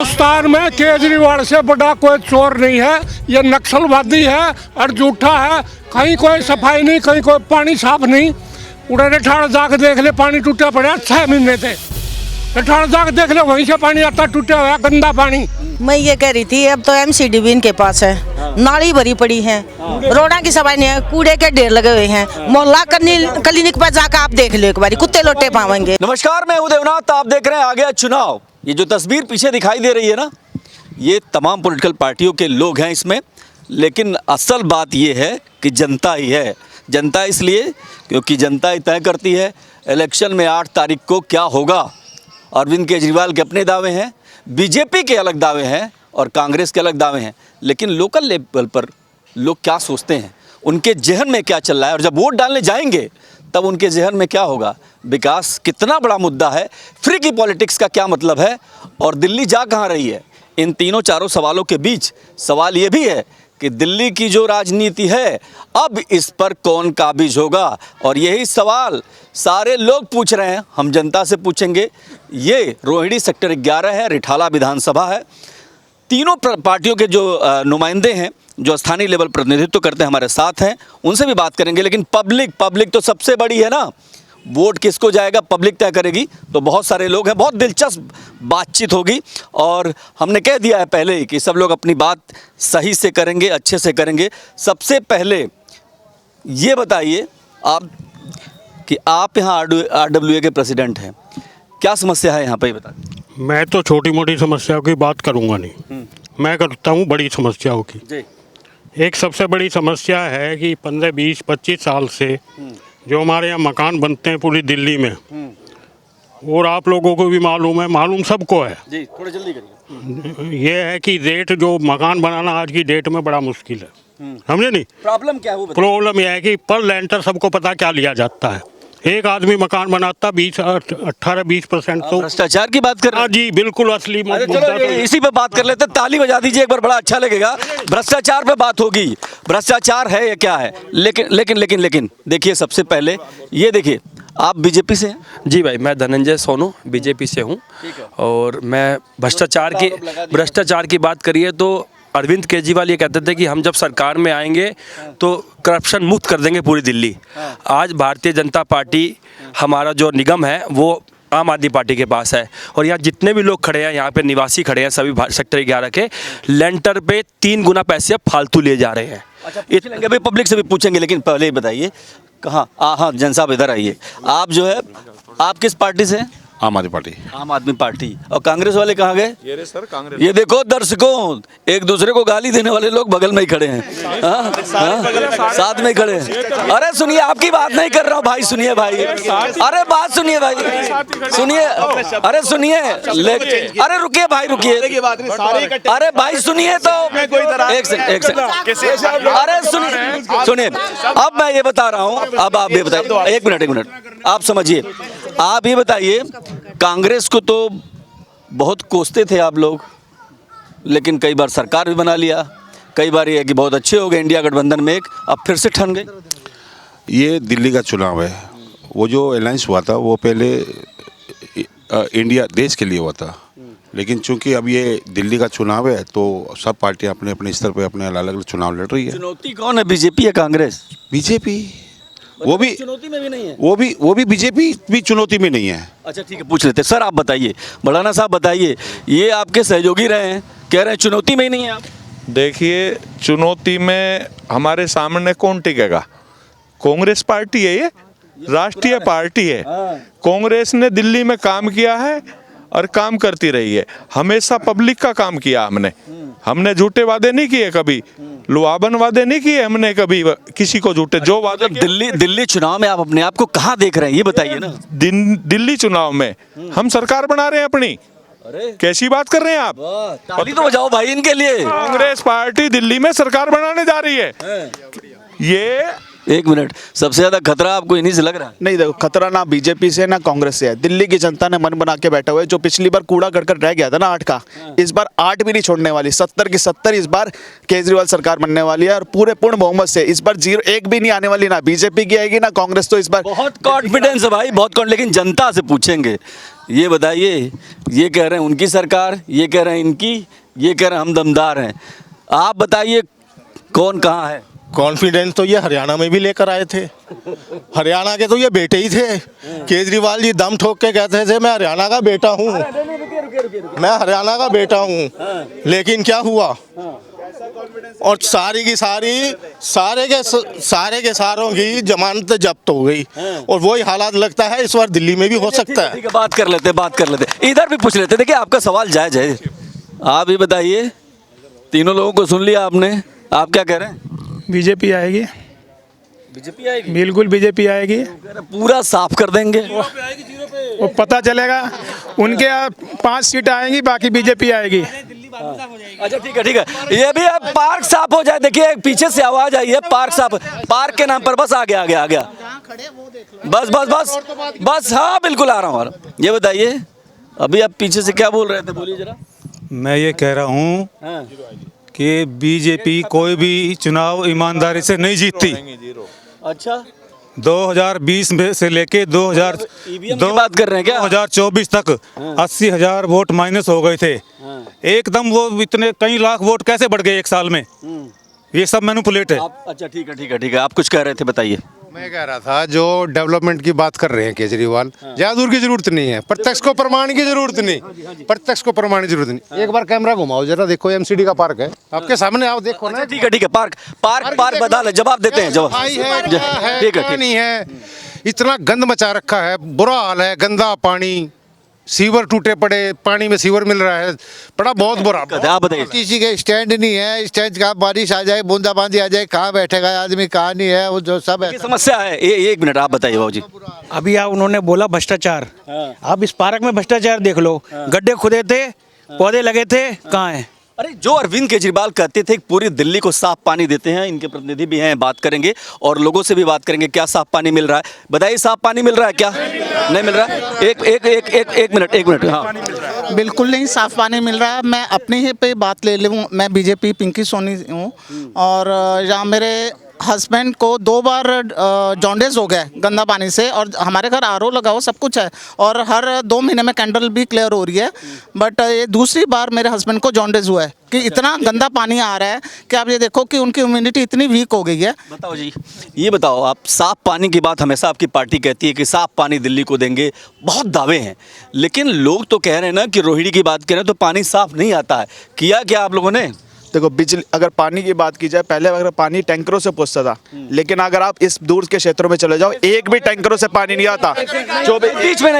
हिंदुस्तान में केजरीवाल से बड़ा कोई चोर नहीं है। ये नक्सलवादी है और झूठा है। कहीं कोई सफाई नहीं, कहीं कोई पानी साफ नहीं। उड़े ठाड़ जाके देख ले, पानी टूटा पड़ा 6 महीने से। ठाड़ जाके देख ले, वहीं से पानी आता टूटा हुआ गंदा पानी। मैं ये कह रही थी, अब तो एमसीडी भी इनके पास है, नाली भरी पड़ी है, रोडा की सफाई नहीं है, कूड़े के ढेर लगे हुए हैं। मोहल्ला क्लिनिक पर जाकर आप देख लो एक बार, कुत्ते लोटे पावेंगे। नमस्कार, मैं हूं देवनाथ। आप देख रहे हैं आ गया चुनाव। ये जो तस्वीर पीछे दिखाई दे रही है ना, ये तमाम पॉलिटिकल पार्टियों के लोग हैं इसमें। लेकिन असल बात ये है कि जनता ही है। जनता इसलिए क्योंकि जनता ही तय करती है इलेक्शन में 8 तारीख को क्या होगा। अरविंद केजरीवाल के अपने दावे हैं, बीजेपी के अलग दावे हैं और कांग्रेस के अलग दावे हैं। लेकिन लोकल लेवल पर लोग क्या सोचते हैं, उनके जहन में क्या चल रहा है, और जब वोट डालने जाएंगे तब उनके जहन में क्या होगा। विकास कितना बड़ा मुद्दा है, फ्री की पॉलिटिक्स का क्या मतलब है, और दिल्ली जा कहाँ रही है। इन तीनों चारों सवालों के बीच सवाल ये भी है कि दिल्ली की जो राजनीति है, अब इस पर कौन काबिज होगा। और यही सवाल सारे लोग पूछ रहे हैं, हम जनता से पूछेंगे। ये रोहिणी सेक्टर 11 है, रिठाला विधानसभा है। तीनों पार्टियों के जो नुमाइंदे हैं, जो स्थानीय लेवल प्रतिनिधित्व करते हैं, हमारे साथ हैं, उनसे भी बात करेंगे। लेकिन पब्लिक तो सबसे बड़ी है ना। वोट किसको जाएगा, पब्लिक तय करेगी। तो बहुत सारे लोग हैं, बहुत दिलचस्प बातचीत होगी। और हमने कह दिया है पहले ही कि सब लोग अपनी बात सही से करेंगे, अच्छे से करेंगे। सबसे पहले ये बताइए आप कि आप यहाँ RWA के प्रेसिडेंट हैं, क्या समस्या है यहाँ पे, बताइए। मैं तो छोटी मोटी समस्याओं की बात करूंगा नहीं, मैं करता हूँ बड़ी समस्याओं की। जी। एक सबसे बड़ी समस्या है कि 15, 20, 25 साल से जो हमारे यहाँ मकान बनते हैं पूरी दिल्ली में, और आप लोगों को भी मालूम सबको है जी, थोड़ा जल्दी करिए। ये है कि रेट, जो मकान बनाना आज की डेट में बड़ा मुश्किल है, समझे नहीं। प्रॉब्लम क्या है वो बताइए। प्रॉब्लम यह है कि पर लेंटर सबको पता क्या लिया जाता है। एक आदमी मकान बनाता 18-20% तो भ्रष्टाचार की बात कर रहे हैं। हाँ जी, बिल्कुल असली अरे मुद्दा चलो तो इसी पे बात कर लेते हैं। ताली बजा दीजिए एक बार, बड़ा अच्छा लगेगा। भ्रष्टाचार पे बात होगी। भ्रष्टाचार है या क्या है। लेकिन देखिए, सबसे पहले ये देखिए, आप बीजेपी से हैं? जी भाई, मैं धनंजय सोनू बीजेपी से हूँ। और मैं भ्रष्टाचार की बात करिए तो अरविंद केजरीवाल ये कहते थे कि हम जब सरकार में आएंगे तो करप्शन मुक्त कर देंगे पूरी दिल्ली। आज भारतीय जनता पार्टी, हमारा जो निगम है वो आम आदमी पार्टी के पास है। और यहाँ जितने भी लोग खड़े हैं, यहाँ पे निवासी खड़े हैं, सभी सेक्टर 11 के लेंटर पे 3 गुना पैसे अब फालतू लिए जा रहे हैं। अच्छा, भाई पब्लिक से भी पूछेंगे, लेकिन पहले ही बताइए कहाँ। हाँ जन साहब इधर आइए। आप जो है, आप किस पार्टी से हैं? आम आदमी पार्टी। आम आदमी पार्टी। और कांग्रेस वाले कहाँ गए? ये सर कांग्रेस। ये देखो दर्शकों, एक दूसरे को गाली देने वाले लोग बगल में ही खड़े हैं। साथ में ही खड़े हैं। अरे सुनिए, आपकी बात नहीं कर रहा हूँ भाई, सुनिए भाई, अरे बात सुनिए भाई, सुनिए, अरे सुनिए, अरे रुकिए भाई, रुकिए, अरे भाई सुनिए तो, एक सेकंड, अरे सुनिए, अब मैं ये बता रहा हूँ, अब आप ये बताइए, एक मिनट, आप समझिए। आप ये बताइए, कांग्रेस को तो बहुत कोसते थे आप लोग, लेकिन कई बार सरकार भी बना लिया, कई बार ये कि बहुत अच्छे हो गए इंडिया गठबंधन में, एक अब फिर से ठन गए। ये दिल्ली का चुनाव है। वो जो अलायंस हुआ था वो पहले इंडिया देश के लिए हुआ था, लेकिन चूंकि अब ये दिल्ली का चुनाव है तो सब पार्टियां अपने अपने स्तर पर अपने अलग अलग चुनाव लड़ रही है। चुनौती कौन है, बीजेपी या कांग्रेस? बीजेपी। वो भी चुनौती में भी नहीं है। वो भी बीजेपी भी चुनौती में नहीं है। अच्छा ठीक है, पूछ लेते सर, आप बताइए, बड़ाना साहब बताइए, ये आपके सहयोगी रहे हैं, कह रहे हैं चुनौती में ही नहीं है आप। देखिए, चुनौती में हमारे सामने कौन टिकेगा? कांग्रेस पार्टी है, ये राष्ट्रीय पार्टी है। कांग्रेस ने दिल्ली में काम किया है और काम करती रही है। हमेशा पब्लिक का काम किया हमने झूठे वादे नहीं किए, कभी लुभावन वादे नहीं किए हमने, कभी किसी को झूठे जो वादे। दिल्ली चुनाव में आप अपने आप को कहाँ देख रहे हैं, ये बताइए ना। दिल्ली चुनाव में हम सरकार बना रहे हैं अपनी। कैसी बात कर रहे हैं आप? ताली तो बजाओ भाई इनके लिए। कांग्रेस पार्टी दिल्ली में सरकार बनाने जा रही है। ये एक मिनट, सबसे ज्यादा खतरा आपको इन्हीं से लग रहा है? नहीं देखो, खतरा ना बीजेपी से ना कांग्रेस से है। दिल्ली की जनता ने मन बना के बैठा हुआ है। जो पिछली बार कूड़ा करकट रह गया था ना 8 का, इस बार 8 भी नहीं छोड़ने वाली। 70 की 70 इस बार केजरीवाल सरकार बनने वाली है और पूरे पूर्ण बहुमत से। इस बार 0 1 भी नहीं आने वाली, ना बीजेपी की आएगी ना कांग्रेस। तो इस बार बहुत कॉन्फिडेंस है भाई, बहुत कॉन्फिडेंस। लेकिन जनता से पूछेंगे, ये बताइए, ये कह रहे हैं उनकी सरकार, ये कह रहे हैं इनकी, ये कह रहे हैं हम दमदार हैं। आप बताइए कौन कहाँ है? कॉन्फिडेंस तो ये हरियाणा में भी लेकर आए थे। हरियाणा के तो ये बेटे ही थे। केजरीवाल जी दम ठोक के कहते थे मैं हरियाणा का बेटा हूँ, मैं हरियाणा का बेटा हूँ। लेकिन क्या हुआ, और सारी की सारी सारे के सारों की जमानत जब्त हो गई। और वही हालात लगता है इस बार दिल्ली में भी हो सकता है। ठीक है, बात कर लेते, इधर भी पूछ लेते। देखिए आपका सवाल जायज है, आप ही बताइए। तीनों लोगों को सुन लिया आपने, आप क्या कह रहे हैं? बीजेपी आएगी, बीजेपी आएगी? बिल्कुल बीजेपी आएगी। पूरा साफ कर देंगे। वो पता चलेगा, उनके यहाँ 5 सीट आएंगी, बाकी बीजेपी आएगी। अच्छा ठीक है, ये भी अब पार्क साफ हो जाए। देखिए पीछे से आवाज आई है, पार्क साफ, पार्क के नाम पर बस आ गया। बस हाँ बिल्कुल आ रहा हूँ। ये बताइए, अभी आप पीछे से क्या बोल रहे थे, बोलिए जरा। मैं ये कह रहा हूँ कि बीजेपी कोई भी चुनाव ईमानदारी से नहीं जीतती। अच्छा, 2020 में से लेके EVM की बात कर रहे हैं क्या? 2024 तक 80,000 वोट माइनस हो गए थे। एकदम वो इतने कई लाख वोट कैसे बढ़ गए एक साल में? ये सब मैनिपुलेट है। अच्छा ठीक है, आप कुछ कह रहे थे, बताइए। मैं कह रहा था जो डेवलपमेंट की बात कर रहे हैं केजरीवाल, ज्यादा दूर की जरूरत नहीं है, प्रत्यक्ष को प्रमाण की जरूरत नहीं, प्रत्यक्ष को प्रमाण की जरूरत नहीं। एक बार कैमरा घुमाओ जरा, देखो एमसीडी का पार्क है आपके सामने, आप देखो ना। ठीक है, पार्क बता ले, जवाब देते हैं, जवाब। ठीक है, नहीं है, इतना गंद मचा रखा है, बुरा हाल है, गंदा पानी, सीवर टूटे पड़े, पानी में सीवर मिल रहा है, बड़ा बहुत बुरा। आप बताइए। किसी के स्टैंड नहीं है, स्टैंड का बारिश आ जाए, बूंदाबांदी आ जाए, कहाँ बैठेगा आदमी, कहाँ नहीं है, वो जो सब है समस्या है। एक मिनट आप बताइए बाबू जी। अभी आप उन्होंने बोला भ्रष्टाचार, आप इस पार्क में भ्रष्टाचार देख लो। गड्ढे खुदे थे, पौधे लगे थे, कहाँ है? अरे जो अरविंद केजरीवाल कहते थे कि पूरी दिल्ली को साफ पानी देते हैं, इनके प्रतिनिधि भी हैं, बात करेंगे और लोगों से भी बात करेंगे। क्या साफ पानी मिल रहा है? बताइए, साफ पानी मिल रहा है क्या? नहीं मिल रहा है? एक मिनट। हाँ, बिल्कुल नहीं साफ पानी मिल रहा है। मैं अपने ही पे बात ले लूँ, मैं बीजेपी पिंकी सोनी हूँ और यहाँ मेरे हस्बैंड को 2 बार जॉन्डिस हो गया गंदा पानी से, और हमारे घर आरओ लगा हो, सब कुछ है, और हर 2 महीने में कैंडल भी क्लियर हो रही है। बट ये दूसरी बार मेरे हस्बैंड को जॉन्डिस हुआ है कि इतना गंदा पानी आ रहा है कि आप ये देखो कि उनकी इम्यूनिटी इतनी वीक हो गई है। बताओ जी, ये बताओ, आप साफ पानी की बात हमेशा आपकी पार्टी कहती है कि साफ पानी दिल्ली को देंगे, बहुत दावे हैं, लेकिन लोग तो कह रहे हैं ना कि रोहिणी की बात करें तो पानी साफ नहीं आता है। किया क्या आप लोगों ने? देखो, बिजली, अगर पानी की बात की जाए, पहले अगर पानी टैंकरों से पहुंचता था, लेकिन अगर आप इस दूर के क्षेत्रों में चले जाओ, एक भी टैंकरों से पानी नहीं आता। बीच में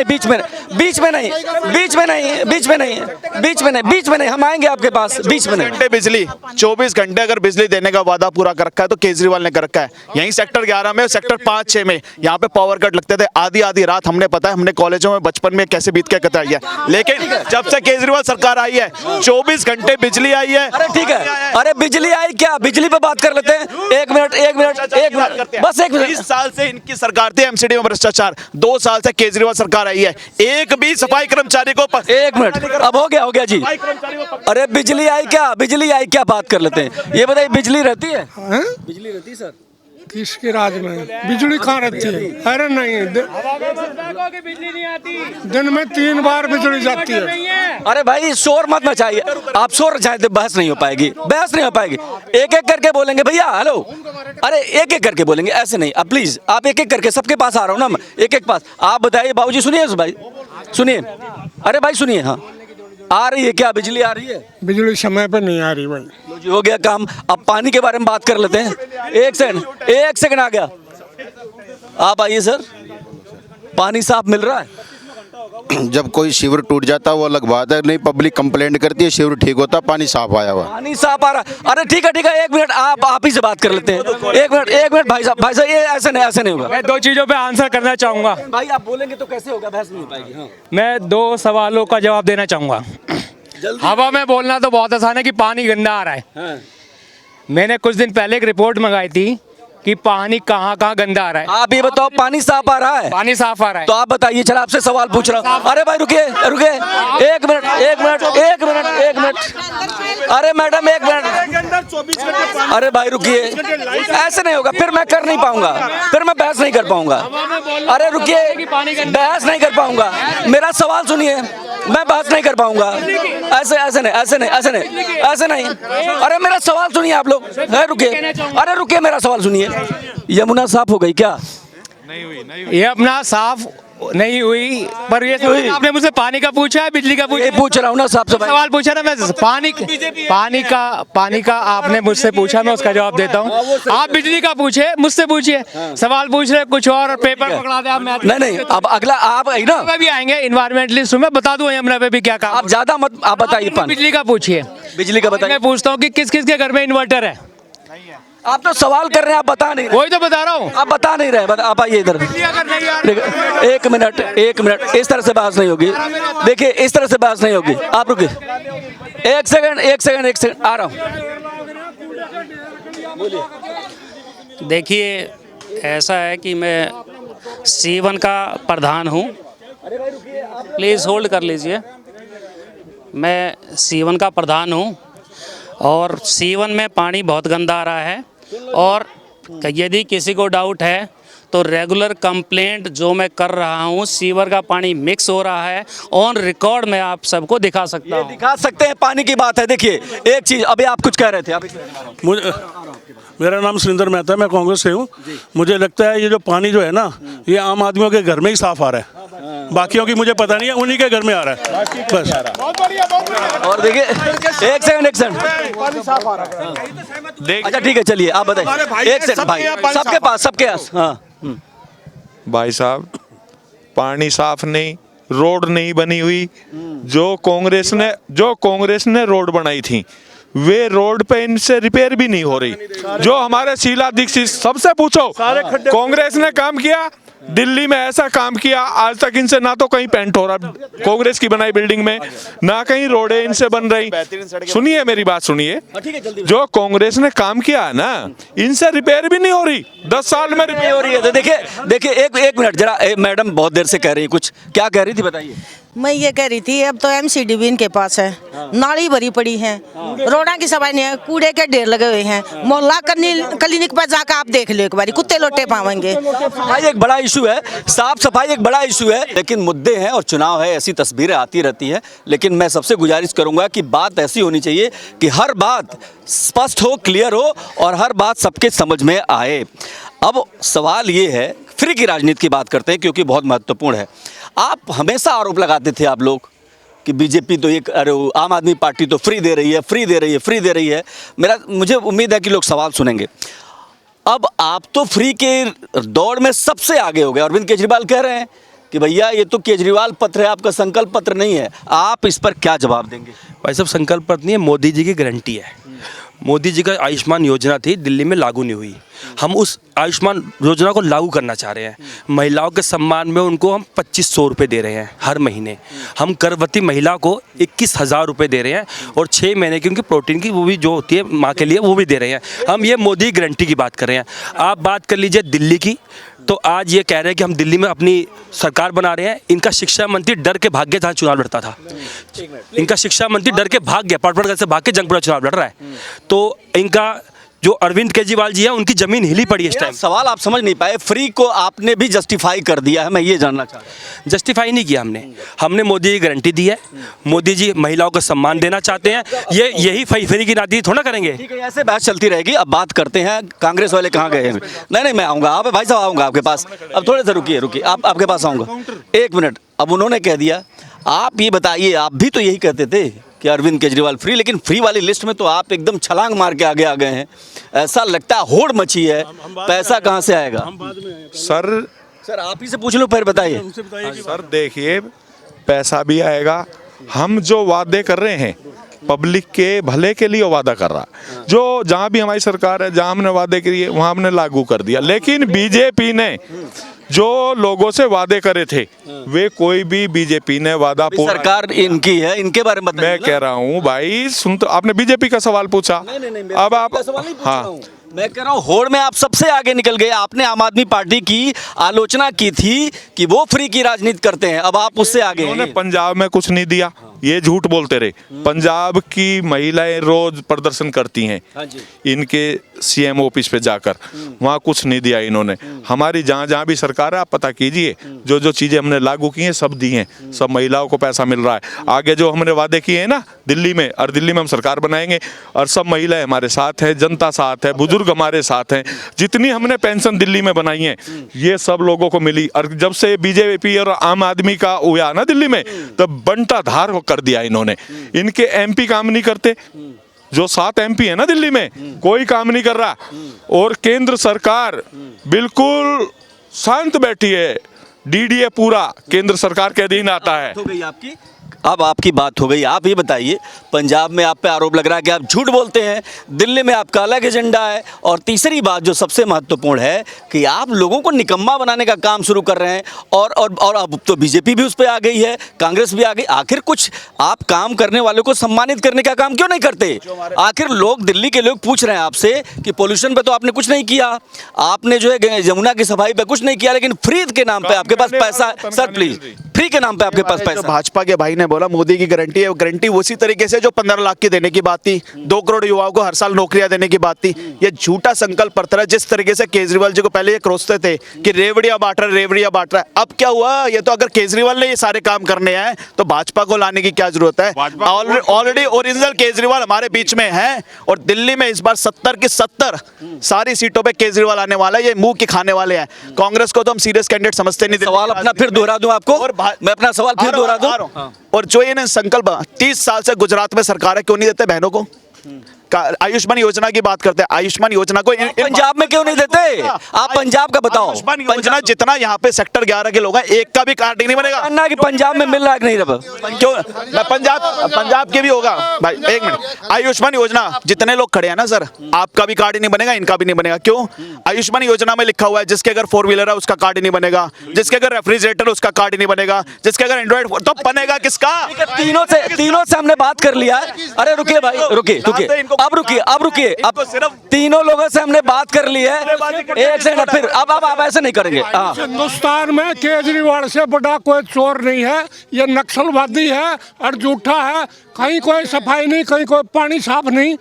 नहीं, हम आएंगे आपके पास। बीच में नहीं। घंटे बिजली, 24 घंटे अगर बिजली देने का वादा पूरा कर रखा है तो केजरीवाल ने कर रखा है। यहीं सेक्टर 11 में, सेक्टर 5-6 में यहाँ पे पावर कट लगते थे आधी रात। हमने पता है, हमने कॉलेजों में बचपन में कैसे बीत के कटाई है। लेकिन जब से केजरीवाल सरकार आई है, 24 घंटे बिजली आई है। अरे ठीक है, अरे बिजली आई क्या? बिजली पे बात कर लेते हैं। एक मिनट, बस एक मिनट। 20 साल से इनकी सरकार थी, एमसीडी में भ्रष्टाचार। 2 साल से केजरीवाल सरकार आई है, एक भी सफाई कर्मचारी को एक मिनट, अब हो गया जी। अरे बिजली आई क्या, बात कर लेते हैं। ये बताइए, बिजली रहती है? बिजली रहती है सर? किसके राज में बिजली कहाँ रहती है? अरे नहीं, बिजली नहीं आती, दिन में 3 बार बिजली जाती है। अरे भाई शोर मत मचाइए, आप शोर मचाएं तो बहस नहीं हो पाएगी। एक करके बोलेंगे भैया, हेलो। अरे एक करके बोलेंगे, ऐसे नहीं। अब प्लीज आप एक करके, सबके पास आ रहा हूँ ना मैं, एक पास। आप बताइए बाबूजी, सुनिए भाई, सुनिए। अरे भाई सुनिए, हाँ आ रही है क्या बिजली? आ रही है बिजली, समय पे नहीं आ रही भाई। लो जी, हो गया काम। अब पानी के बारे में बात कर लेते हैं। एक सेकंड आ गया। आप आइए सर, पानी साफ मिल रहा है? जब कोई शिविर टूट जाता है वो अलग बात है, नहीं पब्लिक कंप्लेंट करती है, शिविर ठीक होता, पानी साफ आया हुआ। पानी साफ आ रहा। अरे ठीक है, 1 मिनट, आप ही से बात कर लेते हैं। एक मिनट भाई साहब, ये ऐसे नहीं होगा। मैं 2 चीज़ों पे आंसर करना चाहूँगा। भाई आप बोलेंगे तो कैसे होगा, बहस नहीं हो पाएगी। हाँ। मैं 2 सवालों का जवाब देना चाहूँगा। हवा में बोलना तो बहुत आसान है कि पानी गंदा आ रहा है। मैंने कुछ दिन पहले एक रिपोर्ट मंगाई थी कि पानी कहाँ कहाँ गंदा आ रहा है। आप ये बताओ, पानी साफ आ रहा है? पानी साफ आ रहा है। तो आप बताइए। चलो आपसे सवाल पूछ रहा हूँ। अरे भाई रुकिए रुकिए, एक मिनट एक मिनट एक मिनट एक मिनट। अरे मैडम एक मिनट। अरे भाई रुकिए, ऐसे नहीं होगा, फिर मैं कर नहीं पाऊंगा, फिर मैं बहस नहीं कर पाऊंगा। अरे रुकिए, बहस नहीं कर पाऊंगा, मेरा सवाल सुनिए, मैं बहस नहीं कर पाऊंगा। ऐसे ऐसे नहीं ऐसे नहीं ऐसे नहीं ऐसे नहीं। अरे मेरा सवाल सुनिए आप लोग। रुकिए, अरे रुकिए, मेरा सवाल सुनिए। यमुना साफ हो गई क्या? ये अपना साफ नहीं हुई, पर ये आपने मुझसे पानी का पूछा है, बिजली का पूछा? पूछ रहा हूँ ना, साफ सफाई सवाल पूछा ना मैं। पानी का आपने मुझसे पूछा, मैं उसका जवाब देता हूँ। आप बिजली का पूछे, मुझसे पूछिए। सवाल पूछ रहे कुछ और पेपर पकड़ा दे आप। नहीं, अब अगला आप ना भी आएंगे इन्वायरमेंटलिस्ट, मैं बता दूं यमुना पे भी क्या काम। आप ज्यादा मत, आप बताइए। बिजली का पूछिए। बिजली का बताइए। मैं पूछता हूँ कि किस किस के घर में इन्वर्टर है? आप तो सवाल कर रहे हैं, आप बता नहीं रहे। वही तो बता रहा हूँ, आप बता नहीं रहे। आप आइए इधर। एक मिनट एक मिनट, इस तरह से बहस नहीं होगी। देखिए, इस तरह से बहस नहीं होगी। आप रुकिए, एक सेकंड एक सेकंड एक सेकंड, आ रहा हूँ। देखिए, ऐसा है कि मैं C1 का प्रधान हूँ। प्लीज़ होल्ड कर लीजिए। मैं C1 का प्रधान हूँ और C1 में पानी बहुत गंदा आ रहा है, और यदि किसी को डाउट है तो रेगुलर कंप्लेंट जो मैं कर रहा हूँ, सीवर का पानी मिक्स हो रहा है, ऑन रिकॉर्ड मैं आप सबको दिखा सकता हूँ। दिखा सकते हैं, पानी की बात है। देखिए एक चीज़, अभी आप कुछ कह रहे थे। मुझे, मेरा नाम सुरेंद्र मेहता है, मैं कांग्रेस से हूँ। मुझे लगता है ये जो पानी जो है ना, ये आम आदमियों के घर में ही साफ आ रहा है, बाकियों की मुझे पता नहीं है, उन्हीं के घर में आ रहा है बस। और देखिए, एक सेकंड अच्छा ठीक है, चलिए आप बताइए। एक सेकंड भाई, सबके पास हाँ। भाई साहब, पानी साफ नहीं, रोड नहीं बनी हुई। जो कांग्रेस ने रोड बनाई थी, वे रोड पे इनसे रिपेयर भी नहीं हो रही। जो हमारे शीला दीक्षित, सबसे पूछो, कांग्रेस ने काम किया दिल्ली में, ऐसा काम किया आज तक इनसे ना तो कहीं पेंट हो रहा कांग्रेस की बनाई बिल्डिंग में, ना कहीं रोडें इनसे बन रही। सुनिए मेरी बात सुनिए, जो कांग्रेस ने काम किया है ना, इनसे रिपेयर भी नहीं हो रही, 10 साल में रिपेयर हो रही है। तो देखिए एक मिनट जरा, मैडम बहुत देर से कह रही है, कुछ क्या कह रही थी बताइए। मैं ये कह रही थी, अब तो MCDB इनके पास है, नाली भरी पड़ी है, रोडा की सफाई नहीं है, कूड़े के ढेर लगे हुए हैं। मोहल्ला क्लिनिक पर जाकर आप देख लो एक बार, कुत्ते लोटे पावेंगे। भाई एक बड़ा इशू है, साफ सफाई एक बड़ा इशू है, लेकिन मुद्दे हैं और चुनाव है, ऐसी तस्वीरें आती रहती हैं। लेकिन मैं सबसे गुजारिश करूंगा कि बात ऐसी होनी चाहिए कि हर बात स्पष्ट हो, क्लियर हो और हर बात सबके समझ में आए। अब सवाल ये है, फ्री की राजनीति की बात करते हैं क्योंकि बहुत महत्वपूर्ण है। आप हमेशा आरोप लगाते थे आप लोग कि बीजेपी तो ये, अरे आम आदमी पार्टी तो फ्री दे रही है, फ्री दे रही है, फ्री दे रही है। मुझे उम्मीद है कि लोग सवाल सुनेंगे। अब आप तो फ्री के दौड़ में सबसे आगे हो गए। अरविंद केजरीवाल कह रहे हैं कि भैया ये तो केजरीवाल पत्र है, आपका संकल्प पत्र नहीं है। आप इस पर क्या जवाब देंगे? भाई साहब, संकल्प पत्र नहीं है, मोदी जी की गारंटी है। मोदी जी का आयुष्मान योजना थी, दिल्ली में लागू नहीं हुई। हम उस आयुष्मान योजना को लागू करना चाह रहे हैं। महिलाओं के सम्मान में उनको हम 2500 रुपये दे रहे हैं हर महीने। हम गर्भवती महिला को 21,000 रुपये दे रहे हैं और 6 महीने की उनकी प्रोटीन की वो भी जो होती है माँ के लिए, वो भी दे रहे हैं। हम ये मोदी गारंटी की बात कर रहे हैं। आप बात कर लीजिए दिल्ली की, तो आज ये कह रहे हैं कि हम दिल्ली में अपनी सरकार बना रहे हैं। इनका शिक्षा मंत्री डर के भाग गया जहाँ चुनाव लड़ता था। इनका शिक्षा मंत्री डर के भाग गया, पटपट से भाग के जंगपुरा चुनाव लड़ रहा है। तो इनका जो अरविंद केजरीवाल जी है, उनकी जमीन हिली पड़ी है इस टाइम। सवाल आप समझ नहीं पाए, फ्री को आपने भी जस्टिफाई कर दिया है, मैं ये जानना चाहता हूँ। जस्टिफाई नहीं किया हमने मोदी की गारंटी दी है। मोदी जी महिलाओं को सम्मान देना चाहते हैं, ये यही फ्री की राजनीति थोड़ा करेंगे। ठीक है, ऐसे बहस चलती रहेगी। अब बात करते हैं, कांग्रेस वाले कहाँ गए हैं? नहीं मैं आऊँगा, आप भाई साहब आऊँगा आपके पास। अब थोड़े से रुकिए, आपके पास आऊँगा, एक मिनट। अब उन्होंने कह दिया, आप ये बताइए, आप भी तो यही कहते थे कि अरविंद केजरीवाल फ्री, लेकिन फ्री वाली लिस्ट में तो आप एकदम छलांग मार के आगे आ गए हैं। ऐसा लगता है होड़ मची है, पैसा कहाँ से आएगा? सर आप ही से पूछ लो, फिर बताइए। सर देखिए, पैसा भी आएगा। हम जो वादे कर रहे हैं पब्लिक के भले के लिए वादा कर रहा है। जो जहाँ भी हमारी सरकार है, जहाँ हमने वादे किए वहाँ हमने लागू कर दिया। लेकिन बीजेपी ने जो लोगों से वादे करे थे, वे कोई भी बीजेपी ने वादा पूरा, सरकार इनकी है, इनके बारे में मैं कह रहा हूँ भाई, सुन तो, आपने बीजेपी का सवाल पूछा। अब आप, हाँ, मैं कह रहा हूँ होड़ में आप सबसे आगे निकल गए। आपने आम आदमी पार्टी की आलोचना की थी कि वो फ्री की राजनीति करते हैं, अब आप उससे आगे हैं। उन्होंने पंजाब में कुछ नहीं दिया, ये झूठ बोलते रहे। पंजाब की महिलाएं रोज प्रदर्शन करती हैं इनके सीएम ऑफिस पे जाकर, वहाँ कुछ नहीं दिया इन्होंने। हमारी जहाँ जहाँ भी सरकार है आप पता कीजिए, जो जो चीज़ें हमने लागू की हैं सब दी हैं, सब महिलाओं को पैसा मिल रहा है। आगे जो हमने वादे किए हैं ना दिल्ली में, और दिल्ली में हम सरकार बनाएंगे और सब महिलाएं हमारे साथ हैं, जनता साथ है, बुजुर्ग हमारे साथ हैं। जितनी हमने पेंशन दिल्ली में बनाई है ये सब लोगों को मिली। और जब से बीजेपी और आम आदमी का हुआ ना दिल्ली में, तब बंटा धार कर दिया इन्होंने। इनके एमपी काम नहीं करते, जो 7 एमपी है ना दिल्ली में, कोई काम नहीं कर रहा। और केंद्र सरकार बिल्कुल शांत बैठी है, डीडीए पूरा केंद्र सरकार के अधीन आता है। हो गई आपकी, अब आपकी बात हो गई। आप ये बताइए, पंजाब में आप पे आरोप लग रहा है कि आप झूठ बोलते हैं, दिल्ली में आपका अलग एजेंडा है, और तीसरी बात जो सबसे महत्वपूर्ण है कि आप लोगों को निकम्मा बनाने का काम शुरू कर रहे हैं। और अब तो बीजेपी भी उस पर आ गई है, कांग्रेस भी आ गई। आखिर कुछ आप काम करने वालों को सम्मानित करने का काम क्यों नहीं करते? आखिर लोग, दिल्ली के लोग पूछ रहे हैं आपसे कि पोल्यूशन पे तो आपने कुछ नहीं किया, आपने जो है यमुना की सफाई पे कुछ नहीं किया, लेकिन फ्री के नाम पे आपके पास पैसा, सर प्लीज, फ्री के नाम पे आपके पास पैसा। भाजपा के भाई ने बोला मोदी की गारंटी है, वो गारंटी उसी तरीके से जो 15 लाख की देने की बात थी, 2 करोड़ युवाओं को हर साल नौकरियां देने की बात थी। ये झूठा संकल्प पत्र है। जिस तरीके से केजरीवाल जी को पहले ये कोसते थे कि रेवड़ियां बांट रहा है, रेवड़ियां बांट रहा है, अब क्या हुआ? ये तो अगर केजरीवाल ने ये सारे काम करने हैं तो भाजपा को लाने की क्या जरूरत है? ऑलरेडी ओरिजिनल केजरीवाल हमारे बीच में है, और दिल्ली में इस बार 70 की 70 सारी सीटों पे केजरीवाल आने वाला है। ये मुंह के खाने वाले हैं। कांग्रेस को तो हम सीरियस कैंडिडेट समझते नहीं। सवाल अपना फिर दोहरा दूं आपको, मैं अपना सवाल फिर दोहरा दूं। और जो ये संकल्प 30 साल से गुजरात में सरकार है, क्यों नहीं देते बहनों को? आयुष्मान योजना की बात करते हैं, आयुष्मान योजना को पंजाब में क्यों नहीं देते? आप पंजाब का बताओ। आयुष्मान योजना जितना यहाँ पे सेक्टर 11 के लोग हैं, एक का भी कार्ड नहीं बनेगा। अन्ना कि पंजाब में मिल रहा है कि नहीं? रब क्यों? मैं पंजाब के भी होगा भाई, एक मिनट। आयुष्मान योजना जितने लोग खड़े हैं ना सर, आपका भी कार्ड ही नहीं बनेगा, इनका भी नहीं बनेगा। क्यों? आयुष्मान योजना में लिखा हुआ है जिसके अगर 4 व्हीलर है उसका कार्ड ही नहीं बनेगा, जिसके अगर रेफ्रिजरेटर उसका कार्ड ही नहीं बनेगा, जिसके अगर एंड्रॉइड, तो बनेगा किसका? तीनों से हमने बात कर लिया। अरे रुकिए भाई, रुकिए, अब रुकिए, अब तीनों लोगों से हमने बात कर ली है। एक सेकंड, फिर अब आप ऐसे नहीं करेंगे। हिंदुस्तान में केजरीवाल से बड़ा कोई चोर नहीं है। ये नक्सलवादी है और झूठा है। कहीं कोई सफाई नहीं, कहीं कोई पानी साफ नहीं।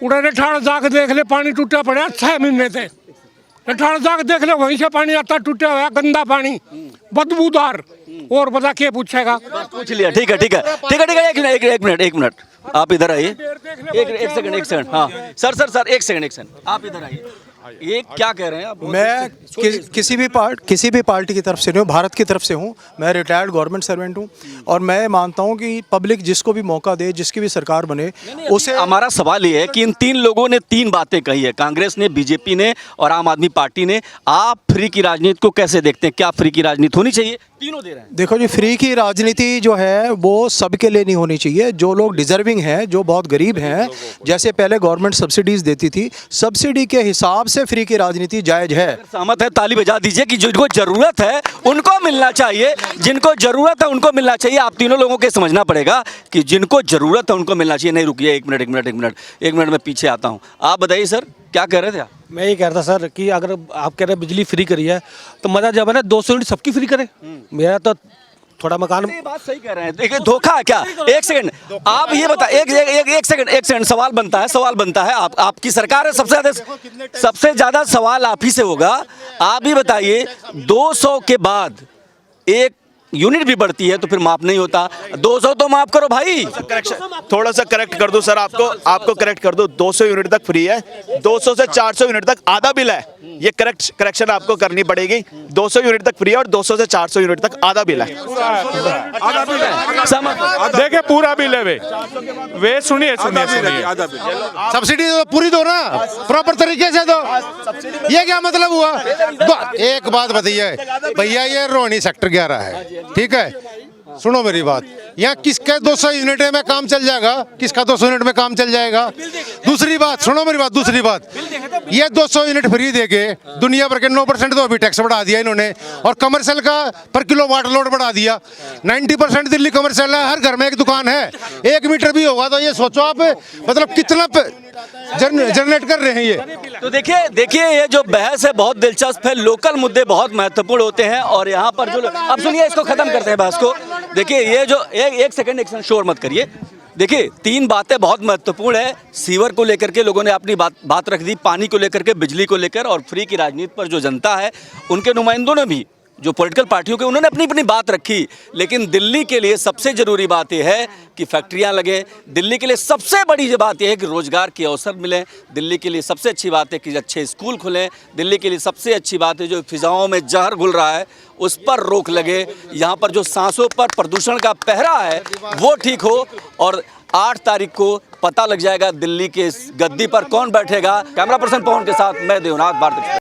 उड़े ठाड़ जाके देख ले, पानी टूटा पड़ा 6 महीने थे। ठाड़ जाके देख ले, वहीं से पानी आता, टूटा हुआ गंदा पानी, बदबूदार। और बता के पूछेगा? पूछ लिया, ठीक है। एक मिनट आप इधर आइए। एक सेकंड। हाँ सर, एक सेकंड आप इधर आइए। ये क्या कह रहे हैं आप? मैं किसी भी पार्टी की तरफ से नहीं हूँ, भारत की तरफ से हूँ। मैं रिटायर्ड गवर्नमेंट सर्वेंट हूँ, और मैं मानता हूँ कि पब्लिक जिसको भी मौका दे, जिसकी भी सरकार बने, उसे। हमारा सवाल ये है कि इन 3 लोगों ने 3 बातें कही है, कांग्रेस ने, बीजेपी ने और आम आदमी पार्टी ने। आप फ्री की राजनीति को कैसे देखते हैं? क्या फ्री की राजनीति होनी चाहिए? तीनों दे रहे हैं। देखो जी, फ्री की राजनीति जो है वो सबके लिए नहीं होनी चाहिए। जो लोग डिजर्विंग हैं, जो बहुत गरीब हैं, जैसे पहले गवर्नमेंट सब्सिडीज देती थी, सब्सिडी के हिसाब से फ्री की राजनीति जायज है। सहमत है? ताली बजा दीजिए कि जिनको जरूरत है उनको मिलना चाहिए, जिनको जरूरत है उनको मिलना चाहिए। आप तीनों लोगों को समझना पड़ेगा कि जिनको जरूरत है उनको मिलना चाहिए। नहीं रुकिए, एक मिनट में पीछे आता हूँ। आप बताइए सर, क्या कह रहे थे आप? मैं ये कह रहा था सर कि अगर आप कह रहे हैं बिजली फ्री करी है तो मजा जब है ना 200 यूनिट सबकी फ्री करें। मेरा तो थोड़ा मकान। ये बात सही कह रहे हैं। देखिए धोखा है क्या? एक सेकंड आप ये बता, एक सेकंड सवाल बनता है। आपकी सरकार है, सबसे ज्यादा सवाल आप ही से होगा। आप ही बताइए, 200 के बाद एक यूनिट भी बढ़ती है तो फिर माफ नहीं होता? 200 तो माफ करो भाई। थोड़ा सा करेक्ट कर दूं सर, आपको करेक्ट कर दूं। 200 यूनिट तक फ्री है, 200 से 400 यूनिट तक आधा बिल है। ये करेक्शन आपको करनी पड़ेगी। 200 यूनिट तक फ्री है और 200 से 400 यूनिट तक आधा बिल है। देखिए पूरा बिल है वे सुनिए। सब्सिडी तो पूरी दो ना, प्रॉपर तरीके से दो। ये क्या मतलब हुआ? एक बात बताइए भैया, ये रोहिणी सेक्टर 11 है, ठीक है? सुनो मेरी बात, यहाँ किसका 200 यूनिट में काम चल जाएगा, किसका 200 यूनिट में काम चल जाएगा। दूसरी बात सुनो मेरी बात, दूसरी बात, ये 200 यूनिट फ्री देके दुनिया भर के 9% तो अभी टैक्स बढ़ा दिया इन्होंने, और कमर्शियल का पर किलो वाट लोड बढ़ा दिया। 90% दिल्ली कमर्शियल है, हर घर में एक दुकान है, 1 मीटर भी होगा तो ये सोचो आप, मतलब कितना जनरेट कर रहे हैं ये। तो देखिए ये जो बहस है बहुत दिलचस्प है, लोकल मुद्दे बहुत महत्वपूर्ण होते हैं और यहाँ पर जो अब सुनिए, इसको खत्म करते हैं बहस को। देखिए ये जो एक सेकंड शोर मत करिए। देखिए 3 बातें बहुत महत्वपूर्ण है, सीवर को लेकर के लोगों ने अपनी बात रख दी, पानी को लेकर के, बिजली को लेकर, और फ्री की राजनीति पर जो जनता है उनके नुमाइंदों ने भी, जो पॉलिटिकल पार्टियों के, उन्होंने अपनी अपनी बात रखी। लेकिन दिल्ली के लिए सबसे ज़रूरी बात यह है कि फैक्ट्रियां लगे, दिल्ली के लिए सबसे बड़ी बात यह है कि रोज़गार के अवसर मिलें, दिल्ली के लिए सबसे अच्छी बात है कि अच्छे स्कूल खुलें, दिल्ली के लिए सबसे अच्छी बात है जो फिजाओं में जहर घुल रहा है उस पर रोक लगे, यहाँ पर जो सांसों पर प्रदूषण का पहरा है वो ठीक हो, और 8 तारीख को पता लग जाएगा दिल्ली के गद्दी पर कौन बैठेगा। कैमरा पर्सन पवन के साथ मैं देवनाथ भारती।